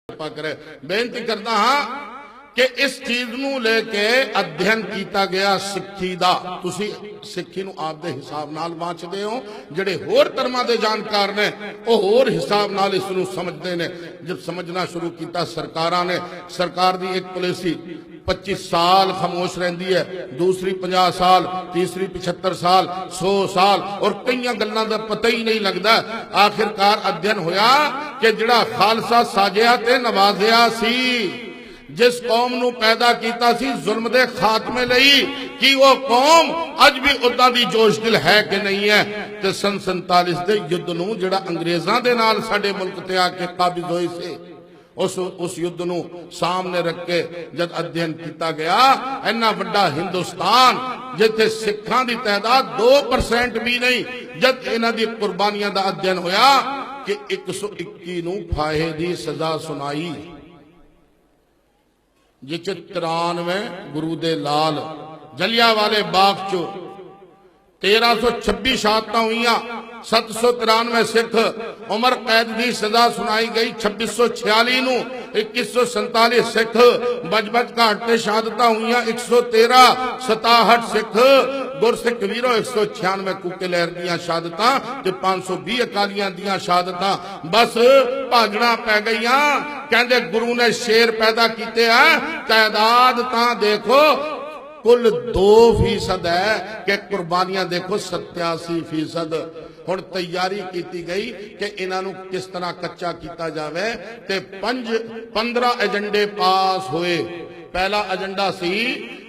कृपा करे। बेनती करता हाँ कि इस चीज नूं लेके अध्ययन किया गया सिक्खी दा। तुसी सिक्खी नूं आपदे हिसाब नाल वाचदे हो, जिहड़े होर धर्मां दे जानकार ने वो होर हिसाब नाल इस नूं समझदे ने। जब समझना शुरू किया सरकारां ने, सरकार दी एक पॉलिसी 25 साल खामोश रहिंदी है, दूसरी 50 साल, तीसरी 75 साल, 100 साल, और कई गल्लां दा पता ही नहीं लगता। आखिरकार अध्ययन होया कि जिहड़ा खालसा साजिया ते नवाजिया सी, जिस कौम नूं पैदा कीता सी जुल्म दे खात्मे लई, कि वो कौम अज भी उदां दी जोश दिल है कि नहीं है। ते सन 47 दे युद्ध नूं जिहड़ा अंग्रेजां दे नाल साडे मुल्क ते आके काबिज होए से, उस युद्ध नूं सामने रख के जब अध्ययन किया गया, इन्ना वड्डा हिंदुस्तान जिथे सिखां दी तादाद 2% भी नहीं, जब इन्हां दी कुर्बानियां दा अध्ययन होया कि 121 नूं फाहे दी सजा सुनाई, जिच 93 गुरु दे लाल, जलियांवाले बाग चो 1326 शहादतां हुईयां, 793 सिख, उमर कैद की सजा सुनाई गई 2646 नूं, 2147 सिख, बज घाट ते शहादतां हुईयां 113, 67 सिख, गुरसिख वीरो 196 कूके लहर दियां शहादतां ते 520 अकालियां दियां शहादतां। बस भागना पै गईयां। कहंदे गुरु ने शेर पैदा कीते हैं, तादाद तां देखो कुल 2% है कि कुर्बानियां देखो 87%। हुण तैयारी की गई कि इन्हों किस तरह कच्चा किया जाए, ते 15 एजेंडे पास हुए। पहला एजेंडा सी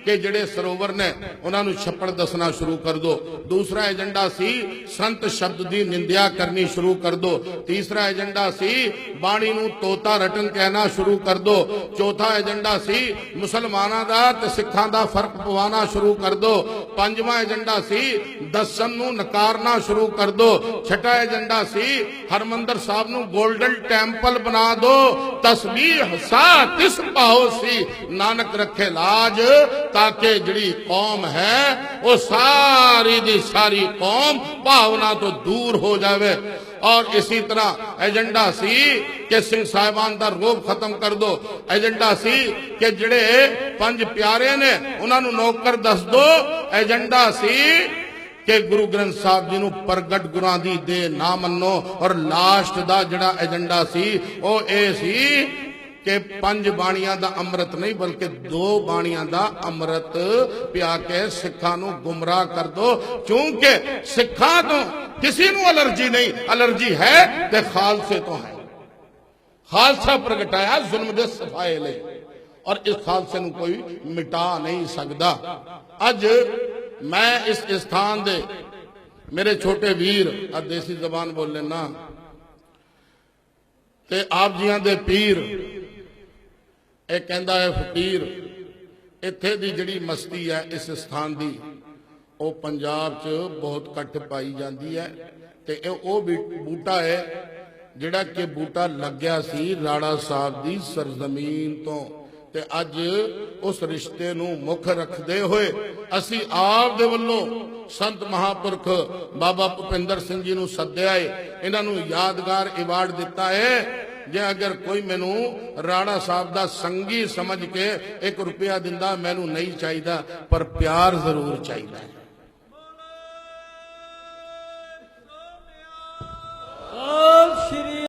कि जिहड़े सरोवर ने उन्होंने छप्पड़ दसना शुरू कर दो। दूसरा एजेंडा सी संत शब्द की निंदा करनी शुरू कर दो। तीसरा एजेंडा सी बाणी नूं तोता रटन कहना शुरू कर दो। चौथा एजेंडा सी मुसलमानां दा ते सिखां दा फर्क पवाना शुरू कर दो। पंजवां एजेंडा सी दसन नूं नकारना शुरू कर दो। छठा एजेंडा सी हरमंदर साहब नूं गोल्डन टैंपल बना दो। तस्बीह सा तिस पाओ सी नानक रखे लाज, ताकि जिहड़ी कौम है वो सारी दी सारी कौम भावना तो दूर हो जावे। और इसी तरह एजेंडा सी कि सिंह साहिबान दा रोब खत्म कर दो। एजेंडा सी कि जिहड़े 5 प्यारे ने उन्होंने नौकर दस दो। एजेंडा सी कि गुरु ग्रंथ साहब जी नूं प्रगट गुरां दी दे ना मन्नो। और लास्ट दा जिहड़ा एजेंडा सी वो ये सी कि 5 बाणियां दा अमृत नहीं बल्कि 2 बाणियां दा अमृत पिया के सिखां नूं गुमराह कर दो। क्योंकि सिखां तो किसी नूं एलर्जी नहीं, एलर्जी है ते खालसे तो है। खालसा प्रगटाया जुल्म दे सफाए ले, और इस खालसे नूं कोई मिटा नहीं सकदा। अज मैं इस स्थान दे मेरे छोटे वीर, देसी जबान बोल लेना, ते आप जियां दे पीर, ਇਹ ਕਹਿੰਦਾ है फकीर, इत्थे दी जिहड़ी मस्ती है इस स्थान दी ਉਹ पंजाब च बहुत घट पाई जाती है। ते ਉਹ भी बूटा है जिहड़ा कि बूटा लग्या सी राणा साहब दी सरजमीन तो। ते अज उस रिश्ते नूं मुख रखते हुए असी आप दे वल्लों संत महापुरख बाबा भुपिंदर सिंह जी नूं सद्दिया है, इन्हां नूं यादगार अवार्ड दिता है। जे अगर कोई मैनू राणा साहब दा संगी समझ के 1 रुपया दिंदा, मैनू नहीं चाहिदा, पर प्यार जरूर चाहिदा है।